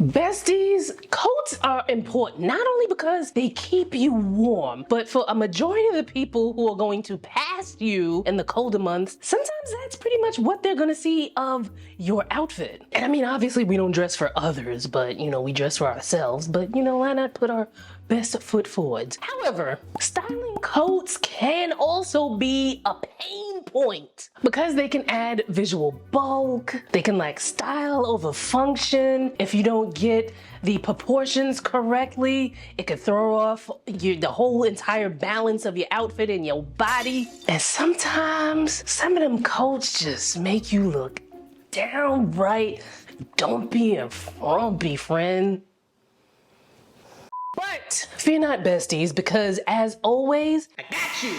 Besties, coats are important, not only because they keep you warm, but for a majority of the people who are going to pass you in the colder months, sometimes that's pretty much what they're gonna see of your outfit. And I mean, obviously we don't dress for others, but we dress for ourselves, but why not put our best foot forward? However, styling coats can also be a pain point because they can add visual bulk, they can like style over function. If you don't get the proportions correctly, it could throw off the whole entire balance of your outfit and your body. And sometimes some of them coats just make you look downright don't be a frumpy, friend. But fear not, besties, because as always, I got you.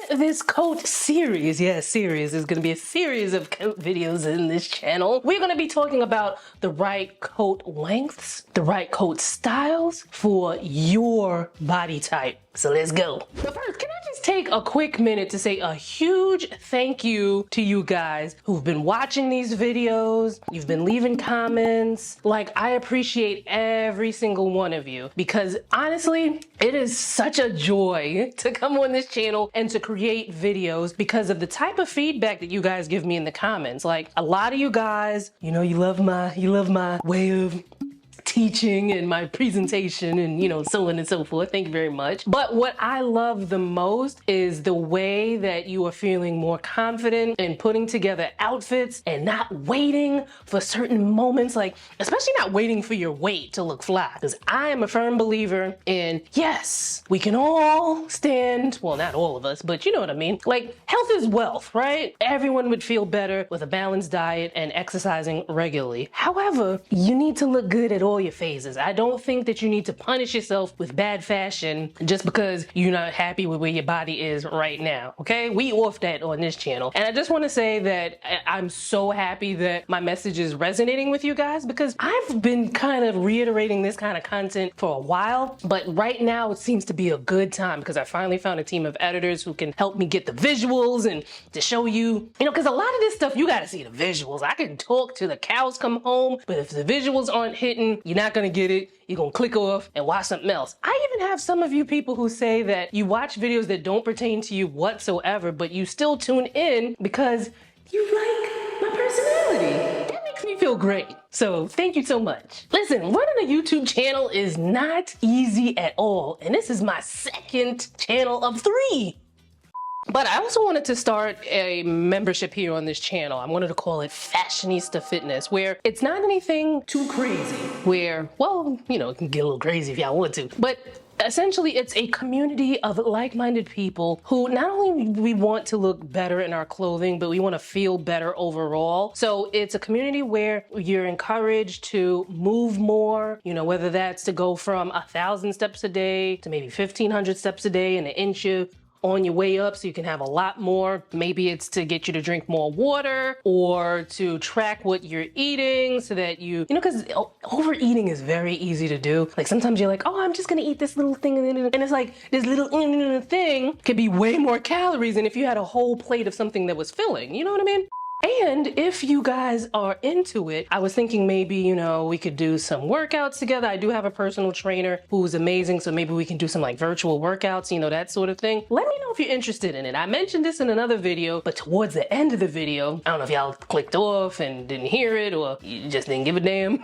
In this coat series, series, there's gonna be a series of coat videos in this channel. We're gonna be talking about the right coat lengths, the right coat styles for your body type. So let's go. But first, can I just take a quick minute to say a huge thank you to you guys who've been watching these videos, you've been leaving comments. Like, I appreciate every single one of you because honestly, it is such a joy to come on this channel and to create videos because of the type of feedback that you guys give me in the comments. Like, a lot of you guys, you love my way of teaching and my presentation and so on and so forth. Thank you very much. But what I love the most is the way that you are feeling more confident in putting together outfits and not waiting for certain moments, like especially not waiting for your weight to look fly. Because I am a firm believer in, yes, we can all stand, well, not all of us, but you know what I mean? Like, health is wealth, right? Everyone would feel better with a balanced diet and exercising regularly. However, you need to look good at all your phases. I don't think that you need to punish yourself with bad fashion just because you're not happy with where your body is right now, okay? We off that on this channel. And I just want to say that I'm so happy that my message is resonating with you guys because I've been kind of reiterating this kind of content for a while, but right now it seems to be a good time because I finally found a team of editors who can help me get the visuals and to show you, because a lot of this stuff, you got to see the visuals. I can talk till the cows come home, but if the visuals aren't hitting, you're not gonna get it. You're gonna click off and watch something else. I even have some of you people who say that you watch videos that don't pertain to you whatsoever, but you still tune in because you like my personality. That makes me feel great. So thank you so much. Listen, running a YouTube channel is not easy at all, and this is my second channel of 3. But I also wanted to start a membership here on this channel. I wanted to call it Fashionista Fitness, where it's not anything too crazy, where, well, it can get a little crazy if y'all want to, but essentially it's a community of like-minded people who not only we want to look better in our clothing, but we want to feel better overall. So it's a community where you're encouraged to move more, whether that's to go from 1,000 steps a day to maybe 1,500 steps a day and an inch on your way up so you can have a lot more. Maybe it's to get you to drink more water or to track what you're eating so that because overeating is very easy to do. Like sometimes you're like, oh, I'm just gonna eat this little thing and it's like this little thing could be way more calories than if you had a whole plate of something that was filling. You know what I mean? And if you guys are into it, I was thinking maybe, we could do some workouts together. I do have a personal trainer who's amazing, so maybe we can do some like virtual workouts, that sort of thing. Let me know if you're interested in it. I mentioned this in another video, but towards the end of the video, I don't know if y'all clicked off and didn't hear it or you just didn't give a damn.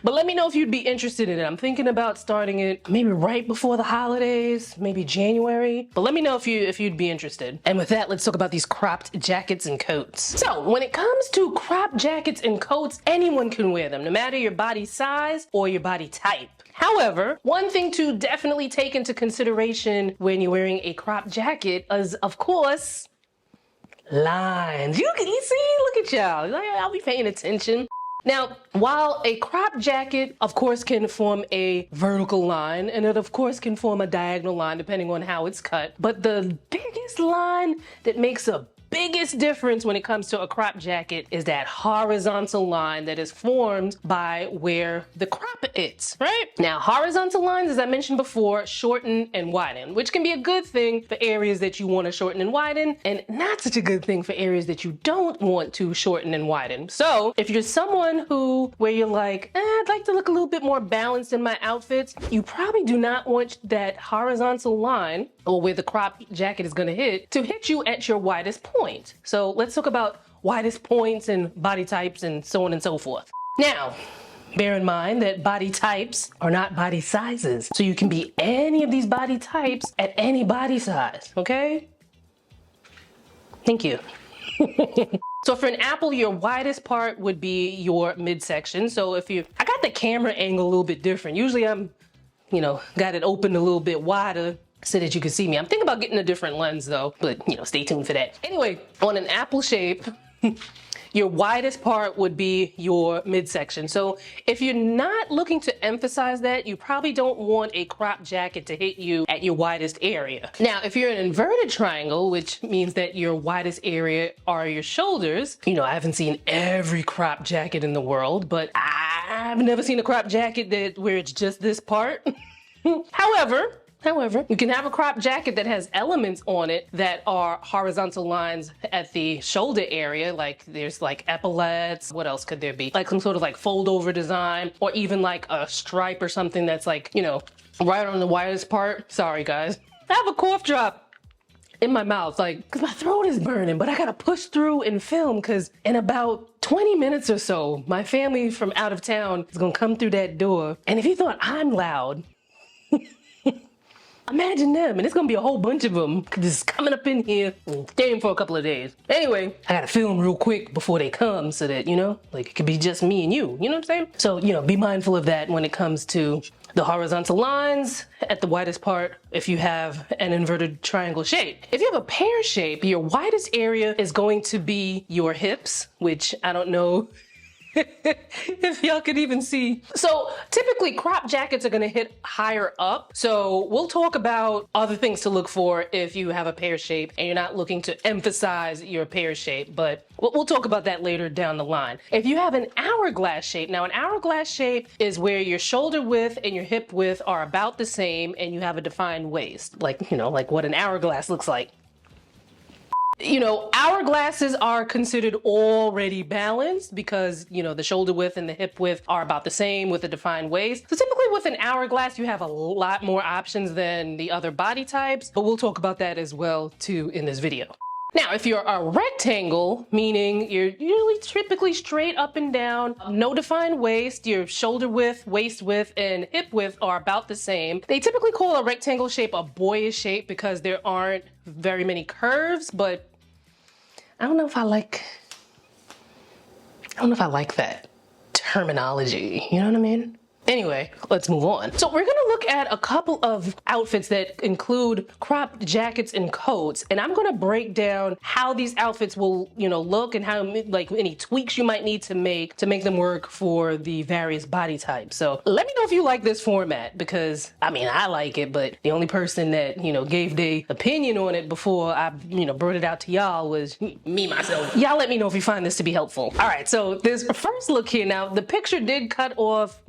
But let me know if you'd be interested in it. I'm thinking about starting it maybe right before the holidays, maybe January. But let me know if you'd be interested. And with that, let's talk about these cropped jackets and coats. So when it comes to crop jackets and coats, anyone can wear them, no matter your body size or your body type. However, one thing to definitely take into consideration when you're wearing a crop jacket is, of course, lines. You see, look at y'all. I'll be paying attention. Now, while a crop jacket, of course, can form a vertical line, and it, of course, can form a diagonal line depending on how it's cut, but the biggest line that makes a biggest difference when it comes to a crop jacket is that horizontal line that is formed by where the crop is, right? Now, horizontal lines, as I mentioned before, shorten and widen, which can be a good thing for areas that you want to shorten and widen, and not such a good thing for areas that you don't want to shorten and widen. So if you're someone where you're like, I'd like to look a little bit more balanced in my outfits, you probably do not want that horizontal line, or where the crop jacket is gonna hit, to hit you at your widest point. So let's talk about widest points and body types and so on and so forth. Now, bear in mind that body types are not body sizes. So you can be any of these body types at any body size, okay? Thank you. So for an apple, your widest part would be your midsection. So I got the camera angle a little bit different. Usually I'm, got it open a little bit wider so that you can see me. I'm thinking about getting a different lens though, but stay tuned for that. Anyway, on an apple shape, your widest part would be your midsection. So if you're not looking to emphasize that, you probably don't want a crop jacket to hit you at your widest area. Now, if you're an inverted triangle, which means that your widest area are your shoulders, I haven't seen every crop jacket in the world, but I've never seen a crop jacket where it's just this part. However, you can have a crop jacket that has elements on it that are horizontal lines at the shoulder area, like there's like epaulettes. What else could there be? Like some sort of like fold over design, or even like a stripe or something that's like, right on the widest part. Sorry guys. I have a cough drop in my mouth, cause my throat is burning, but I gotta push through and film, cause in about 20 minutes or so, my family from out of town is gonna come through that door. And if you thought I'm loud, imagine them, and it's gonna be a whole bunch of them just coming up in here and staying for a couple of days. Anyway, I gotta film real quick before they come so that, it could be just me and you know what I'm saying? So, be mindful of that when it comes to the horizontal lines at the widest part if you have an inverted triangle shape. If you have a pear shape, your widest area is going to be your hips, which I don't know if y'all could even see. So typically crop jackets are gonna hit higher up. So we'll talk about other things to look for if you have a pear shape and you're not looking to emphasize your pear shape, but we'll talk about that later down the line. If you have an hourglass shape, now an hourglass shape is where your shoulder width and your hip width are about the same and you have a defined waist, like what an hourglass looks like. Hourglasses are considered already balanced because, the shoulder width and the hip width are about the same with a defined waist. So typically with an hourglass, you have a lot more options than the other body types, but we'll talk about that as well too in this video. Now, if you're a rectangle, meaning you're usually typically straight up and down, no defined waist, your shoulder width, waist width, and hip width are about the same. They typically call a rectangle shape a boyish shape because there aren't very many curves, but I don't know if I like that terminology, you know what I mean? Anyway, let's move on. So we're gonna look at a couple of outfits that include cropped jackets and coats, and I'm gonna break down how these outfits will, look and how, any tweaks you might need to make them work for the various body types. So let me know if you like this format, because, I like it, but the only person that, gave their opinion on it before I, brought it out to y'all was me, myself. Y'all let me know if you find this to be helpful. All right, so this first look here. Now, the picture did cut off,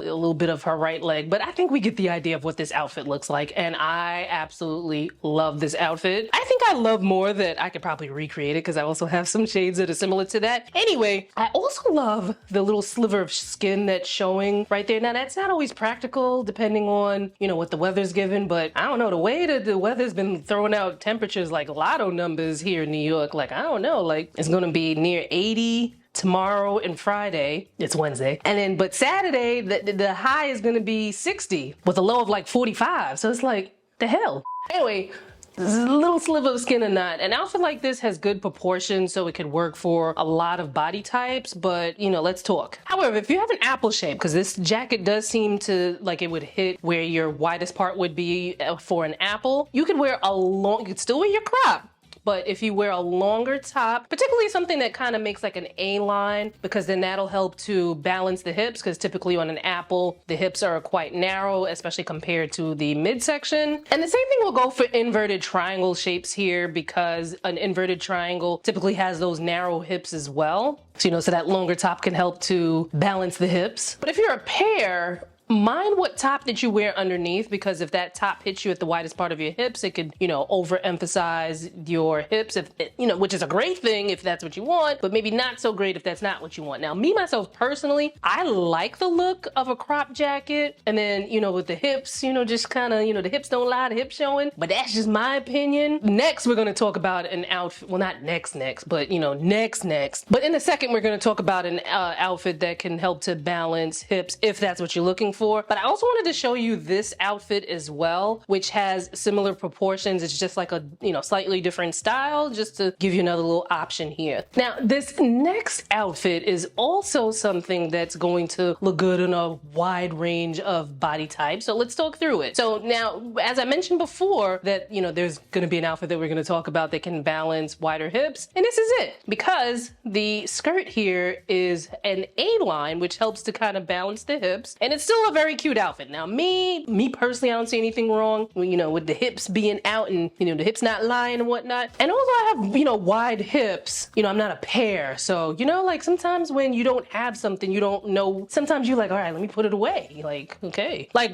a little bit of her right leg, but I think we get the idea of what this outfit looks like, and I absolutely love this outfit. I think I love more that I could probably recreate it because I also have some shades that are similar to that. Anyway, I also love the little sliver of skin that's showing right there. Now, that's not always practical depending on, what the weather's given, but I don't know, the way that the weather's been throwing out temperatures like lotto numbers here in New York, I don't know, it's gonna be near 80 tomorrow and Friday. It's Wednesday. And then, but Saturday, the high is gonna be 60 with a low of 45. So it's the hell. Anyway, this is a little sliver of skin or not. An outfit like this has good proportions, so it could work for a lot of body types, but let's talk. However, if you have an apple shape, because this jacket does seem to it would hit where your widest part would be for an apple, you could wear you could still wear your crop, but if you wear a longer top, particularly something that kind of makes like an A-line, because then that'll help to balance the hips, because typically on an apple, the hips are quite narrow, especially compared to the midsection. And the same thing will go for inverted triangle shapes here, because an inverted triangle typically has those narrow hips as well. So, so that longer top can help to balance the hips. But if you're a pear, mind what top that you wear underneath, because if that top hits you at the widest part of your hips, it could, overemphasize your hips, if which is a great thing if that's what you want, but maybe not so great if that's not what you want. Now, me, myself, personally, I like the look of a crop jacket, and then, with the hips, just kind of, the hips don't lie, the hips showing, but that's just my opinion. Next, we're going to talk about an outfit, well, not next, but, next. But in a second, we're going to talk about an outfit that can help to balance hips if that's what you're looking for. But I also wanted to show you this outfit as well, which has similar proportions. It's just like a, slightly different style, just to give you another little option here. Now, this next outfit is also something that's going to look good in a wide range of body types. So let's talk through it. So now, as I mentioned before, that, there's going to be an outfit that we're going to talk about that can balance wider hips. And this is it, because the skirt here is an A-line, which helps to kind of balance the hips. And it's still a very cute outfit. Now, me personally, I don't see anything wrong, with the hips being out and, the hips not lying and whatnot. And also I have, wide hips. I'm not a pear. So, like sometimes when you don't have something, you don't know, sometimes you're like, all right, let me put it away. Like, okay. Like,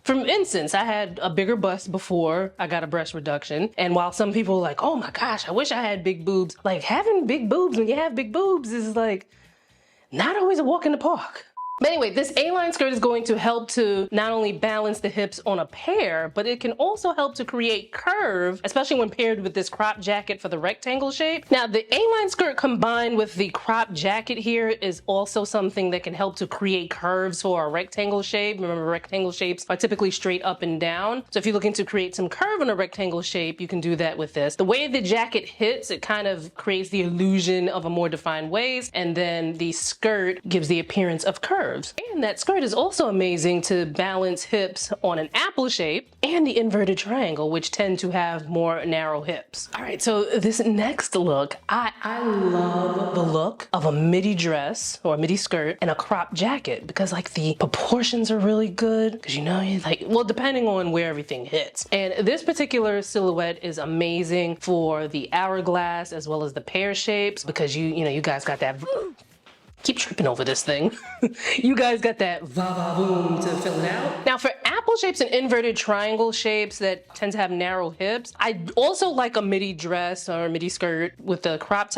for instance, I had a bigger bust before I got a breast reduction. And while some people are like, oh my gosh, I wish I had big boobs. Like, having big boobs when you have big boobs is like not always a walk in the park. But anyway, this A-line skirt is going to help to not only balance the hips on a pear, but it can also help to create curve, especially when paired with this crop jacket for the rectangle shape. Now, the A-line skirt combined with the crop jacket here is also something that can help to create curves for a rectangle shape. Remember, rectangle shapes are typically straight up and down. So if you're looking to create some curve in a rectangle shape, you can do that with this. The way the jacket hits, it kind of creates the illusion of a more defined waist, and then the skirt gives the appearance of curve. And that skirt is also amazing to balance hips on an apple shape and the inverted triangle, which tend to have more narrow hips. All right, so this next look, I love the look of a midi dress or a midi skirt and a crop jacket, because like the proportions are really good, because well, depending on where everything hits. And this particular silhouette is amazing for the hourglass as well as the pear shapes, because you guys got that keep tripping over this thing. You guys got that va-va-boom to fill it out. Now, for apple shapes and inverted triangle shapes that tend to have narrow hips, I also like a midi dress or a midi skirt with a crop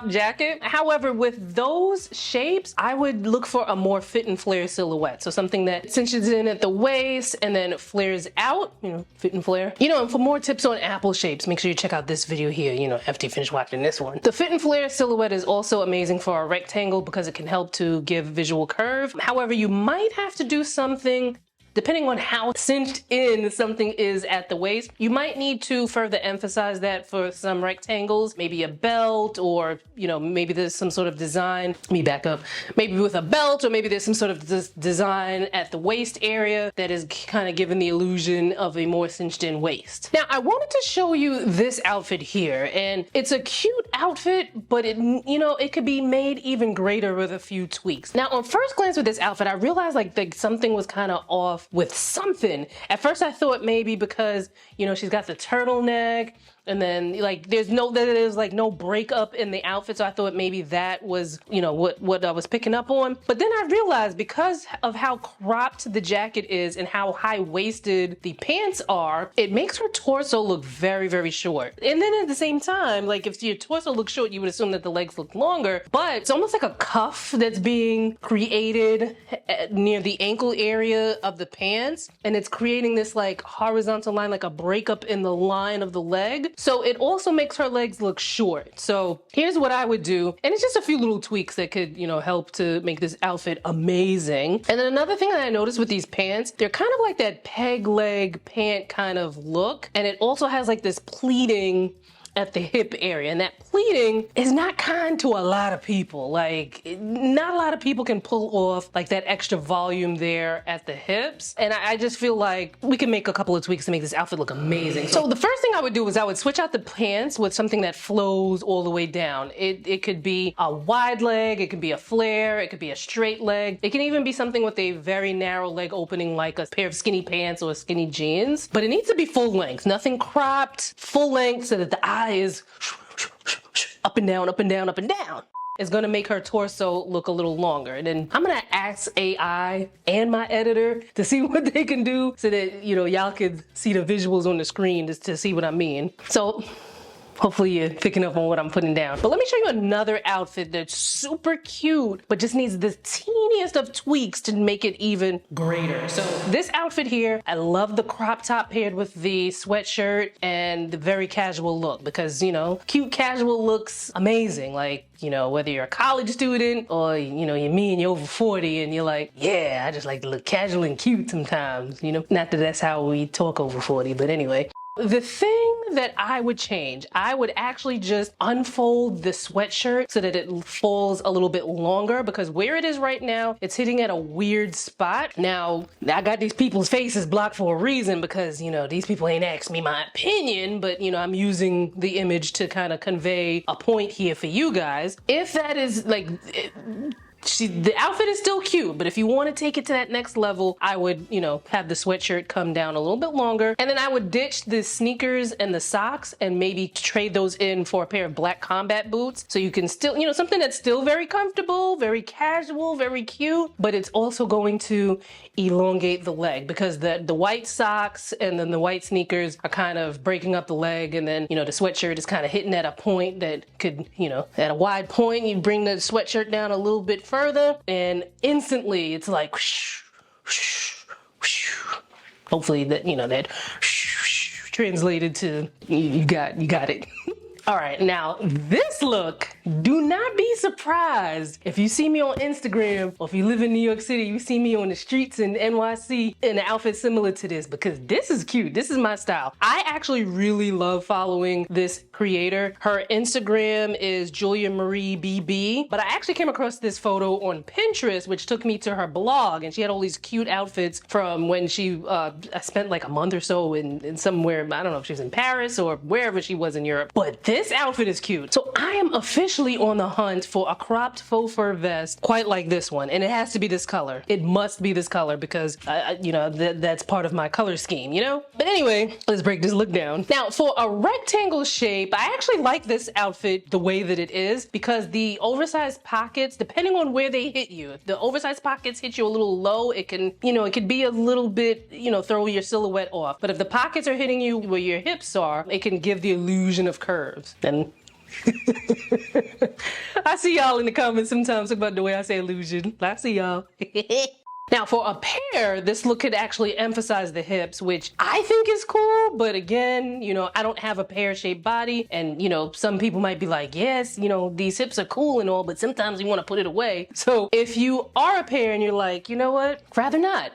jacket. However, with those shapes, I would look for a more fit and flare silhouette. So something that cinches in at the waist and then flares out, fit and flare. And for more tips on apple shapes, make sure you check out this video here, after you finish watching this one. The fit and flare silhouette is also amazing for a rectangle because it can help to give visual curve. However, you might have to do something, depending on how cinched in something is at the waist, you might need to further emphasize that for some rectangles, maybe a belt, or, maybe there's some sort of design. Let me back up. Maybe with a belt, or maybe there's some sort of design at the waist area that is kind of giving the illusion of a more cinched in waist. Now, I wanted to show you this outfit here, and it's a cute outfit, but it could be made even greater with a few tweaks. Now, on first glance with this outfit, I realized like something was kind of off with something. At first I thought maybe because, she's got the turtleneck, and then like there's no breakup in the outfit, so I thought maybe that was, what I was picking up on. But then I realized because of how cropped the jacket is and how high-waisted the pants are, it makes her torso look very, very short. And then at the same time, like if your torso looks short, you would assume that the legs look longer, but it's almost like a cuff that's being created near the ankle area of the pants, and it's creating this like horizontal line, like a breakup in the line of the leg. So it also makes her legs look short. So here's what I would do. And it's just a few little tweaks that could, help to make this outfit amazing. And then another thing that I noticed with these pants, they're kind of like that peg leg pant kind of look. And it also has like this pleating at the hip area, and that pleating is not kind to a lot of people. Like, not a lot of people can pull off like that extra volume there at the hips, and I just feel like we can make a couple of tweaks to make this outfit look amazing. So the first thing I would do is I would switch out the pants with something that flows all the way down. It could be a wide leg, it could be a flare, it could be a straight leg, it can even be something with a very narrow leg opening like a pair of skinny pants or skinny jeans, but it needs to be full length, nothing cropped, full length so that the eye is up and down, up and down, up and down. It's gonna make her torso look a little longer. And then I'm gonna ask AI and my editor to see what they can do so that, you know, y'all can see the visuals on the screen just to see what I mean. So hopefully you're picking up on what I'm putting down. But let me show you another outfit that's super cute, but just needs the teeniest of tweaks to make it even greater. So this outfit here, I love the crop top paired with the sweatshirt and the very casual look because, you know, cute casual looks amazing. Like, you know, whether you're a college student or, you know, you're me and you're over 40 and you're like, yeah, I just like to look casual and cute sometimes, you know? Not that that's how we talk over 40, but anyway. The thing that I would change, I would actually just unfold the sweatshirt so that it falls a little bit longer because where it is right now, it's hitting at a weird spot. Now, I got these people's faces blocked for a reason because, you know, these people ain't asked me my opinion, but, you know, I'm using the image to kind of convey a point here for you guys. If that is like... the outfit is still cute, but if you want to take it to that next level, I would, you know, have the sweatshirt come down a little bit longer. And then I would ditch the sneakers and the socks and maybe trade those in for a pair of black combat boots. So you can still, you know, something that's still very comfortable, very casual, very cute, but it's also going to elongate the leg because the white socks and then the white sneakers are kind of breaking up the leg. And then, you know, the sweatshirt is kind of hitting at a point that could, you know, at a wide point, you bring the sweatshirt down a little bit further and instantly it's like whoosh, whoosh, whoosh. Hopefully that, you know, that whoosh, translated to you got it. All right, now this look, do not be surprised if you see me on Instagram or if you live in New York City, you see me on the streets in NYC in an outfit similar to this because this is cute. This is my style. I actually really love following this creator. Her Instagram is Julia Marie BB, but I actually came across this photo on Pinterest, which took me to her blog, and she had all these cute outfits from when she spent like a month or so in somewhere, I don't know if she was in Paris or wherever she was in Europe, but this outfit is cute. So I am officially on the hunt for a cropped faux fur vest quite like this one, and it has to be this color. It must be this color because you know, that's part of my color scheme, you know? But anyway, let's break this look down. Now for a rectangle shape, I actually like this outfit the way that it is because the oversized pockets, depending on where they hit you, if the oversized pockets hit you a little low, it can, you know, it could be a little bit, you know, throw your silhouette off. But if the pockets are hitting you where your hips are, it can give the illusion of curves. And I see y'all in the comments sometimes about the way I say illusion. I see y'all. Now for a pair, this look could actually emphasize the hips, which I think is cool, but again, you know, I don't have a pear-shaped body, and you know, some people might be like, yes, you know, these hips are cool and all, but sometimes you want to put it away. So if you are a pair and you're like, you know what, rather not,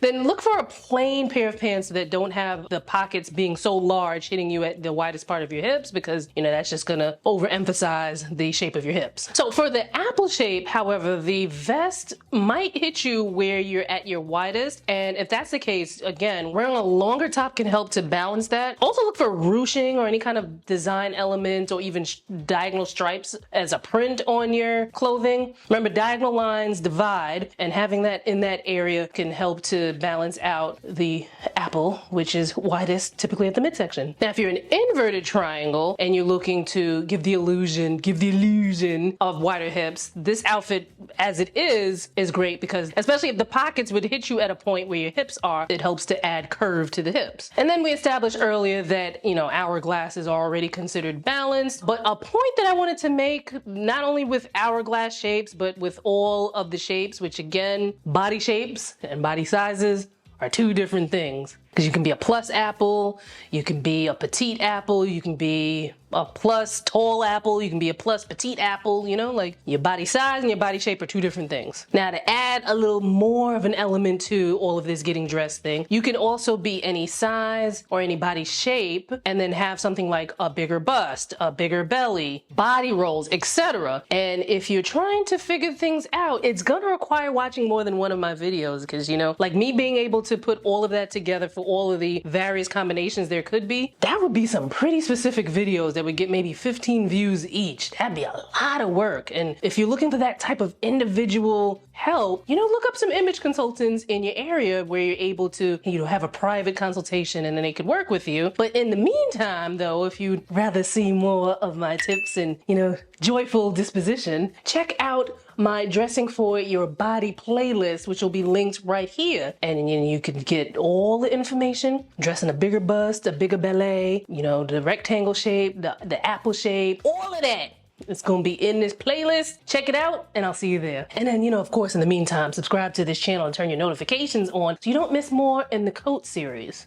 then look for a plain pair of pants that don't have the pockets being so large hitting you at the widest part of your hips, because you know, that's just gonna overemphasize the shape of your hips. So for the apple shape, however, the vest might hit you where you're at your widest, and if that's the case, again, wearing a longer top can help to balance that. Also look for ruching or any kind of design element or even diagonal stripes as a print on your clothing. Remember, diagonal lines divide, and having that in that area can help to balance out the apple, which is widest typically at the midsection. Now if you're an inverted triangle and you're looking to give the illusion of wider hips, this outfit as it is great because especially if the pockets would hit you at a point where your hips are, it helps to add curve to the hips. And then we established earlier that, you know, hourglass is already considered balanced, but a point that I wanted to make, not only with hourglass shapes, but with all of the shapes, which again, body shapes and body sizes are two different things. Because you can be a plus apple, you can be a petite apple, you can be a plus tall apple, you can be a plus petite apple, you know, like your body size and your body shape are two different things. Now to add a little more of an element to all of this getting dressed thing, you can also be any size or any body shape and then have something like a bigger bust, a bigger belly, body rolls, etc. And if you're trying to figure things out, it's gonna require watching more than one of my videos because, you know, like me being able to put all of that together for all of the various combinations there could be, that would be some pretty specific videos that would get maybe 15 views each. That'd be a lot of work. And if you're looking for that type of individual help, you know, look up some image consultants in your area where you're able to, you know, have a private consultation and then they could work with you. But in the meantime, though, if you'd rather see more of my tips and, you know, joyful disposition, check out my Dressing for Your Body playlist, which will be linked right here. And you can get all the information, dressing a bigger bust, a bigger belly, you know, the rectangle shape, the apple shape, all of that. It's gonna be in this playlist. Check it out and I'll see you there. And then, you know, of course, in the meantime, subscribe to this channel and turn your notifications on so you don't miss more in the coat series.